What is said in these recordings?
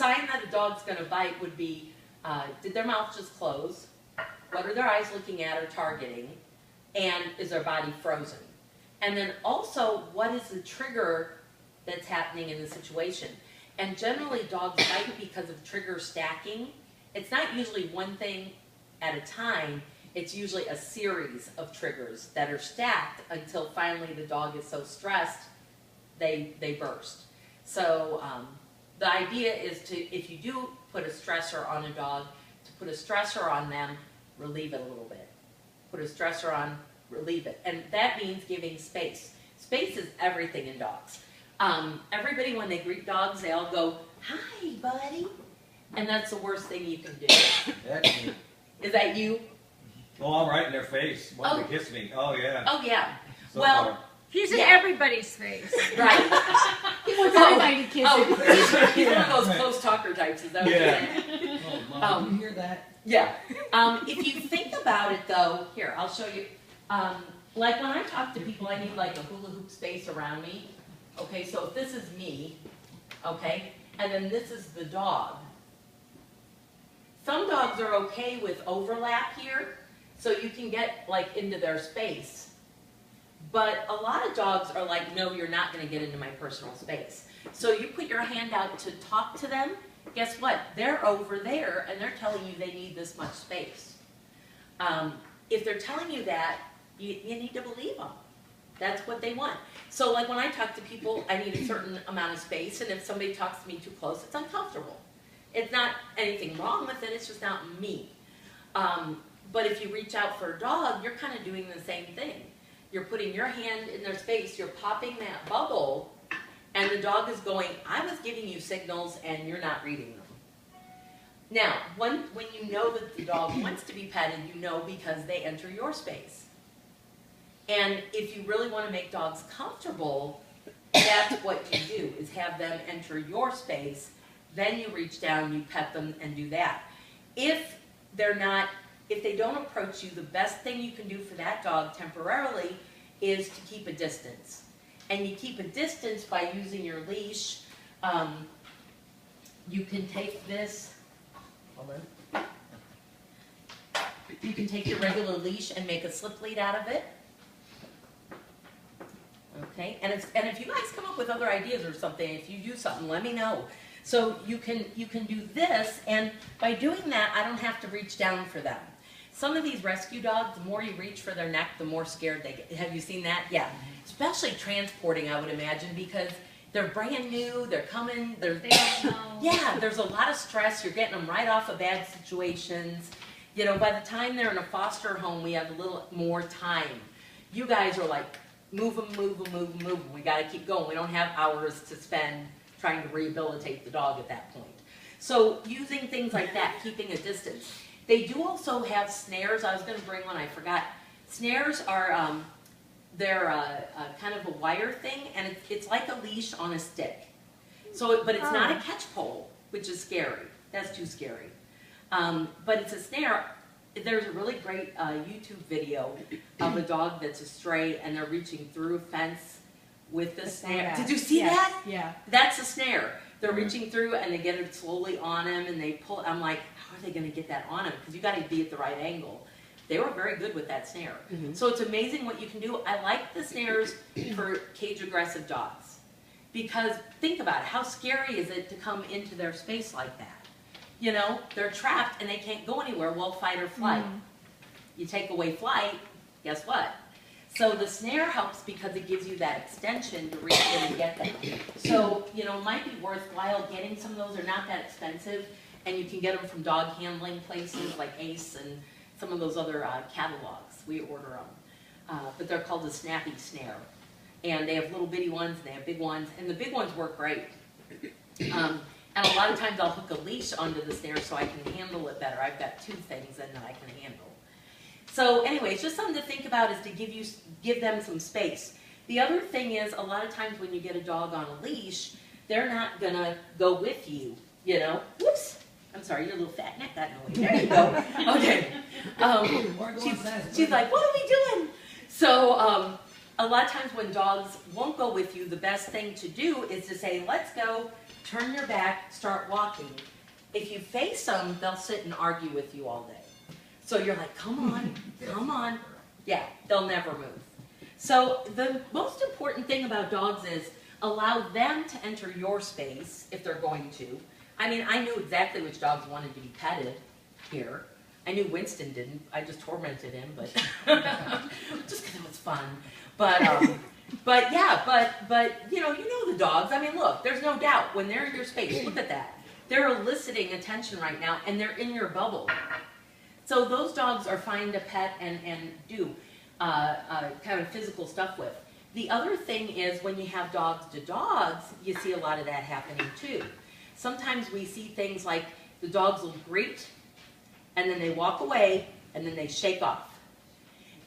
sign that a dog's going to bite would be, did their mouth just close? What are their eyes looking at or targeting? And is their body frozen? And then also, what is the trigger that's happening in the situation? And generally, dogs bite because of trigger stacking. It's not usually one thing at a time. It's usually a series of triggers that are stacked until finally the dog is so stressed, they burst. So the idea is to, if you do put a stressor on a dog, to put a stressor on them, relieve it a little bit. Put a stressor on, relieve it. And that means giving space. Space is everything in dogs. Everybody, when they greet dogs, they all go, "Hi, buddy." And that's the worst thing you can do. That's me. Is that you? Oh, I'm right in their face. Wanting to kiss me. Oh, yeah. Oh, yeah. So well, far. He's in everybody's face. Right. He wants everybody to kiss him. He's one of those close talker types, is that what you're saying? Oh, Mom, you hear that? Yeah. If you think about it, though, here, I'll show you. Like when I talk to people, I need like a hula hoop space around me. Okay, so if this is me, okay, and then this is the dog. Some dogs are okay with overlap here, so you can get like into their space. But a lot of dogs are like, no, you're not going to get into my personal space. So you put your hand out to talk to them, guess what? They're over there, and they're telling you they need this much space. If they're telling you that, you need to believe them. That's what they want. So like when I talk to people, I need a certain amount of space, and if somebody talks to me too close, it's uncomfortable. It's not anything wrong with it, it's just not me. But if you reach out for a dog, you're kind of doing the same thing. You're putting your hand in their space, you're popping that bubble, and the dog is going, I was giving you signals and you're not reading them. Now, when you know that the dog wants to be petted, you know because they enter your space. And if you really want to make dogs comfortable, that's what you do, is have them enter your space. Then you reach down, you pet them, and do that. If they don't approach you, the best thing you can do for that dog temporarily is to keep a distance. And you keep a distance by using your leash. You can take this, hold on. You can take your regular leash and make a slip lead out of it. Okay, and if you guys come up with other ideas or something, if you do something, let me know. So you can do this, and by doing that, I don't have to reach down for them. Some of these rescue dogs, the more you reach for their neck, the more scared they get. Have you seen that? Yeah. Especially transporting, I would imagine, because they're brand new, they're coming, they don't know. Yeah, there's a lot of stress. You're getting them right off of bad situations. You know, by the time they're in a foster home, we have a little more time. You guys are like, move them, move them, move them, move them. We got to keep going. We don't have hours to spend trying to rehabilitate the dog at that point. So using things like that, keeping a distance. They do also have snares. I was going to bring one, I forgot. Snares are, they're kind of a wire thing, and it's like a leash on a stick. So, but it's not a catch pole, which is scary. That's too scary. But it's a snare. There's a really great YouTube video of a dog that's a stray, and they're reaching through a fence with the snare. Did you see that? Yeah. That's a snare. They're reaching through, and they get it slowly on him, and they pull. I'm like, how are they going to get that on him? Because you got to be at the right angle. They were very good with that snare. Mm-hmm. So it's amazing what you can do. I like the snares for cage-aggressive dogs. Because think about it. How scary is it to come into their space like that? You know, they're trapped and they can't go anywhere. Well, fight or flight. Mm-hmm. You take away flight, guess what? So the snare helps because it gives you that extension to reach in and get them. So, you know, it might be worthwhile getting some of those. They're not that expensive. And you can get them from dog handling places like Ace and some of those other catalogs. We order them. But they're called a snappy snare. And they have little bitty ones and they have big ones. And the big ones work great. And a lot of times I'll hook a leash onto the snare so I can handle it better. I've got two things then that I can handle. So anyway, it's just something to think about, is to give them some space. The other thing is, a lot of times when you get a dog on a leash, they're not going to go with you, you know. Whoops. I'm sorry, your little fat neck got in the way. There you go. Okay. She's like, what are we doing? So a lot of times when dogs won't go with you, the best thing to do is to say, let's go turn your back, start walking. If you face them, they'll sit and argue with you all day. So you're like, come on, come on. Yeah, they'll never move. So the most important thing about dogs is allow them to enter your space if they're going to. I mean, I knew exactly which dogs wanted to be petted here. I knew Winston didn't. I just tormented him, but just because it was fun. But yeah, but you know the dogs. I mean, look, there's no doubt when they're in your space. Look at that. They're eliciting attention right now, and they're in your bubble. So those dogs are fine to pet and do kind of physical stuff with. The other thing is when you have dogs to dogs, you see a lot of that happening too. Sometimes we see things like the dogs will greet, and then they walk away, and then they shake off.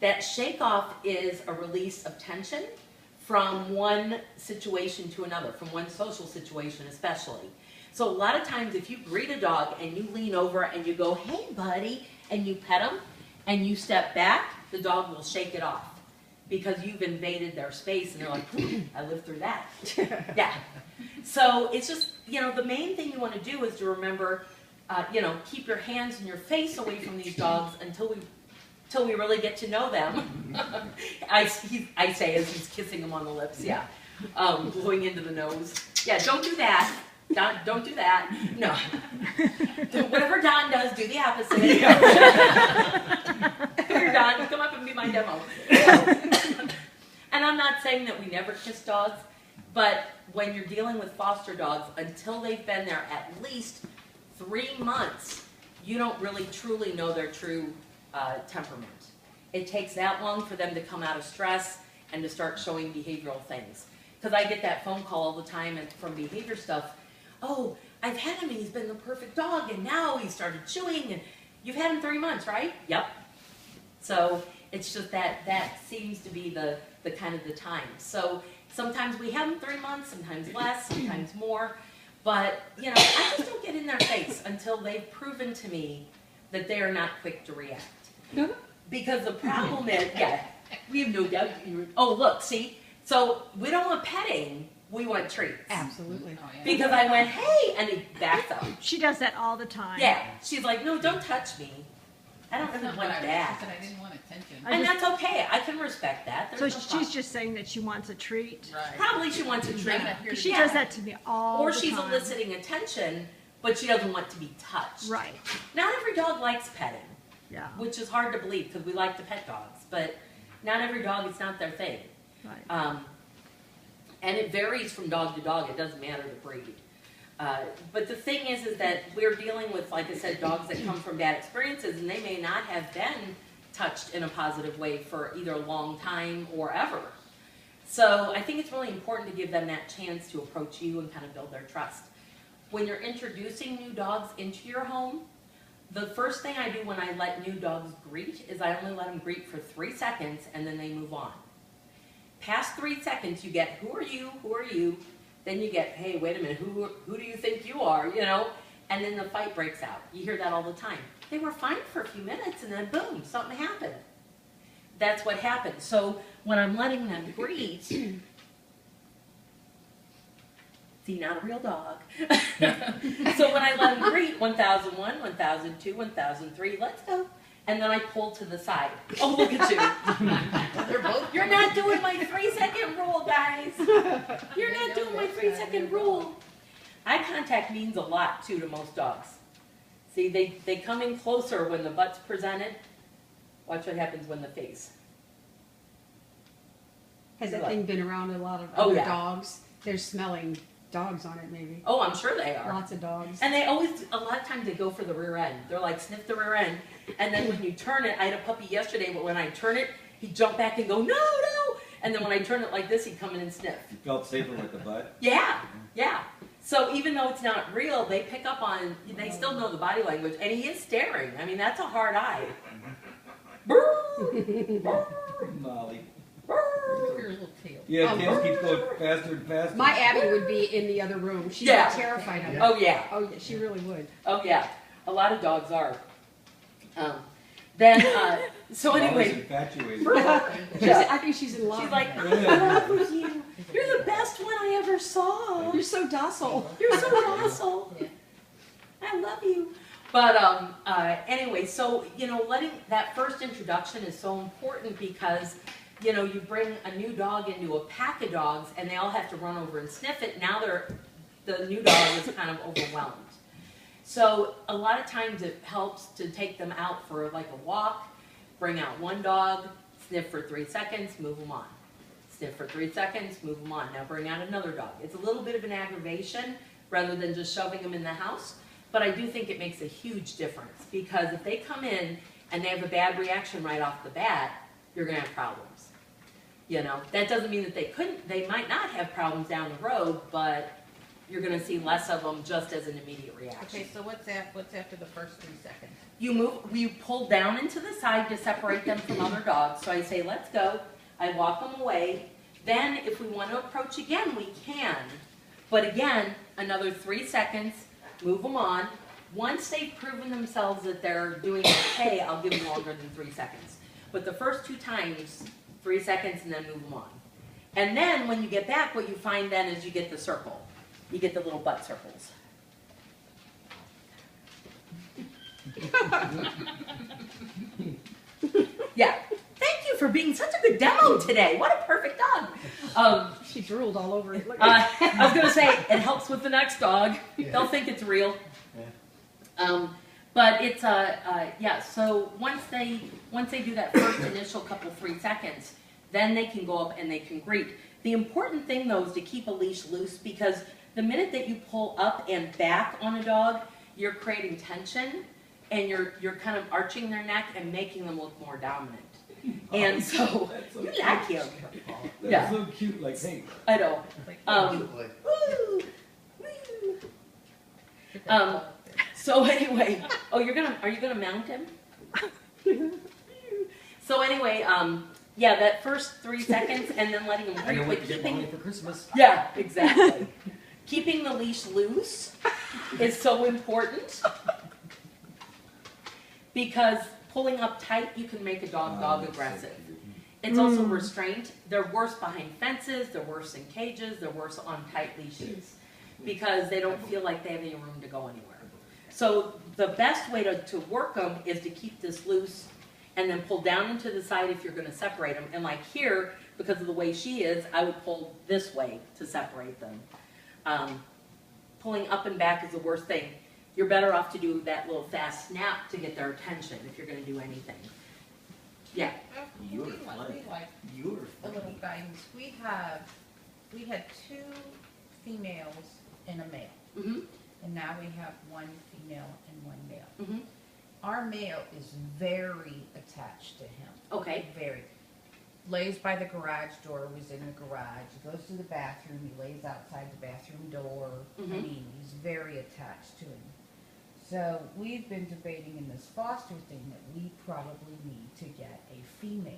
That shake off is a release of tension from one situation to another, from one social situation especially. So a lot of times if you greet a dog and you lean over and you go, hey buddy, and you pet them, and you step back, the dog will shake it off because you've invaded their space, and they're like, I lived through that. Yeah. So it's just, the main thing you want to do is to remember, keep your hands and your face away from these dogs until we really get to know them. I say as he's kissing them on the lips, yeah. Blowing into the nose. Yeah, don't do that. Don't do that. No. Whatever Don does, do the opposite. Here, Don, come up and be my demo. And I'm not saying that we never kiss dogs, but when you're dealing with foster dogs, until they've been there at least 3 months, you don't really truly know their true temperament. It takes that long for them to come out of stress and to start showing behavioral things. Because I get that phone call all the time from behavior stuff. Oh, I've had him and he's been the perfect dog, and now he started chewing, and you've had him 3 months, right? Yep. So it's just that seems to be the kind of the time. So sometimes we have them 3 months, sometimes less, sometimes more. But, I just don't get in their face until they've proven to me that they are not quick to react. Because the problem is, we have no doubt. Oh, look, see? So we don't want petting, we want treats. Absolutely. Oh, yeah. Because I went, hey, and he backs up. She does that all the time. Yeah, she's like, no, don't touch me. I don't That's really not want what that. I said. I didn't want attention. And that's okay, I can respect that. So There's no she's problem. just saying that she wants a treat. Right. Probably she wants a treat. Because she Yeah. does that to me all Or the she's time. eliciting attention, but she doesn't want to be touched. Right. Not every dog likes petting, Yeah. which is hard to believe because we like to pet dogs, but not every dog, it's not their thing. Right. And it varies from dog to dog, it doesn't matter the breed. But the thing is that we're dealing with, like I said, dogs that come from bad experiences, and they may not have been touched in a positive way for either a long time or ever. So I think it's really important to give them that chance to approach you and kind of build their trust. When you're introducing new dogs into your home, the first thing I do when I let new dogs greet is I only let them greet for 3 seconds and then they move on. Past 3 seconds, you get, who are you, who are you? Then you get, hey, wait a minute, who do you think you are, And then the fight breaks out. You hear that all the time. They were fine for a few minutes and then boom, something happened. That's what happened. So when I'm letting them greet, see, not a real dog. So when I let them greet, 1001, 1002, 1003, let's go. And then I pull to the side. Oh, look at you. They're both. You're not doing my 3-second rule, guys. You're not doing my 3-second rule. Eye contact means a lot, too, to most dogs. See, they come in closer when the butt's presented. Watch what happens when the face. Has that thing been around a lot of Oh, other yeah. dogs? They're smelling dogs on it, maybe. Oh, I'm sure they are. Lots of dogs. And they always, a lot of times they go for the rear end. They're like, sniff the rear end. And then when you turn it, I had a puppy yesterday, but when I turn it, he'd jump back and go, no, no. And then when I turn it like this, he'd come in and sniff. You felt safer with the butt? Yeah, yeah. So even though it's not real, they pick up on, they still know the body language. And he is staring. I mean, that's a hard eye. Brrr, brrr, Molly. brrr. Your little tail. Yeah, tails keep going faster and faster. My Abby would be in the other room. She'd Yeah. be terrified of it. Oh, yeah. Oh, yeah, she really would. Oh, yeah. A lot of dogs are. Then, so Always anyway, infatuated. I think she's in love. she's like, I'm in Yeah. love with you. You're the best one I ever saw. You're so docile. You're so docile. I love you. But anyway, so, letting that first introduction is so important because, you bring a new dog into a pack of dogs and they all have to run over and sniff it. Now the new dog is kind of overwhelmed. So a lot of times it helps to take them out for like a walk, bring out one dog, sniff for 3 seconds, move them on. Sniff for 3 seconds, move them on. Now bring out another dog. It's a little bit of an aggravation rather than just shoving them in the house, but I do think it makes a huge difference because if they come in and they have a bad reaction right off the bat, you're gonna have problems. That doesn't mean that they might not have problems down the road, but you're gonna see less of them just as an immediate reaction. Okay, so what's after the first 3 seconds? You pull down into the side to separate them from other dogs. So I say, let's go. I walk them away. Then if we want to approach again, we can. But again, another 3 seconds, move them on. Once they've proven themselves that they're doing okay, I'll give them longer than 3 seconds. But the first 2 times, 3 seconds and then move them on. And then when you get back, what you find then is you get the circle. You get the little butt circles. Yeah. Thank you for being such a good demo today. What a perfect dog. She drooled all over it. Look I was going to say, it helps with the next dog. They'll think it's real. But it's, so once they do that first initial couple 3 seconds, then they can go up and they can greet. The important thing, though, is to keep a leash loose because the minute that you pull up and back on a dog, you're creating tension and you're kind of arching their neck and making them look more dominant. And so, So you cute. like him. That's Yeah. so cute, like, hey. I know. Woo, woo. So anyway, are you gonna mount him? So anyway, that first 3 seconds and then letting him I know breathe, what but to get mommy keeping, for Christmas. yeah, exactly. Keeping the leash loose is so important because pulling up tight, you can make a dog aggressive. It's also restraint. They're worse behind fences, they're worse in cages, they're worse on tight leashes because they don't feel like they have any room to go anywhere. So the best way to work them is to keep this loose and then pull down into the side if you're going to separate them. And like here, because of the way she is, I would pull this way to separate them. Pulling up and back is the worst thing. You're better off to do that little fast snap to get their attention if you're going to do anything. Yeah. You're We funny. like You're the little guidance. We had 2 females and a male, Mm-hmm. and now we have 1 female and 1 male. Mm-hmm. Our male is very attached to him. Okay. Very. Lays by the garage door, was in the garage, he goes to the bathroom, he lays outside the bathroom door. I Mhm. mean, he's very attached to him. So we've been debating in this foster thing that we probably need to get a female.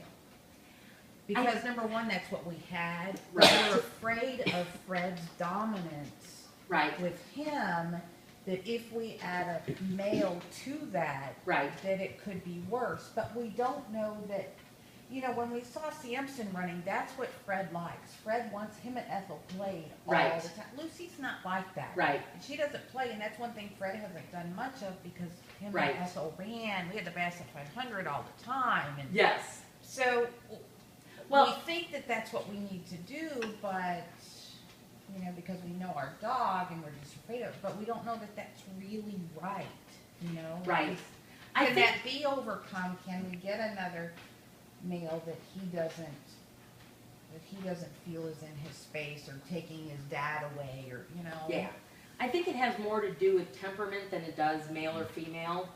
Because number one, that's what we had. Right. We're afraid of Fred's dominance Right. with him, that if we add a male to that, Right. that it could be worse. But we don't know that, when we saw Samson running, that's what Fred likes. Fred wants him and Ethel played all Right. the time. Lucy's not like that. Right. And she doesn't play, and that's one thing Fred hasn't done much of because him Right. and Ethel ran. We had the Bassett 500 all the time. And Yes. so Well- we think that that's what we need to do, but, because we know our dog and we're just afraid of it, but we don't know that that's really right, Right. Like, I can think that be overcome? Can we get another male that he doesn't feel is in his space or taking his dad away or, Yeah, I think it has more to do with temperament than it does male or female,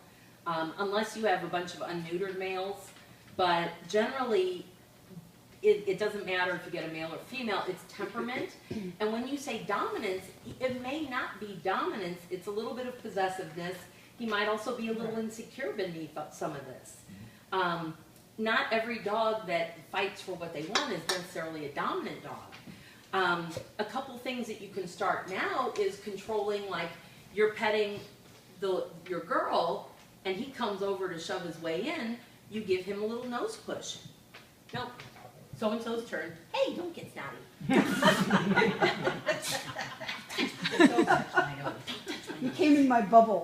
unless you have a bunch of unneutered males. But generally, it doesn't matter if you get a male or female, it's temperament. And when you say dominance, it may not be dominance, it's a little bit of possessiveness. He might also be a little insecure beneath some of this. Not every dog that fights for what they want is necessarily a dominant dog. A couple things that you can start now is controlling, like you're petting your girl and he comes over to shove his way in. you give him a little nose push. No, so-and-so's turn. Hey, don't get snotty. Don't touch my nose. You came in my bubble.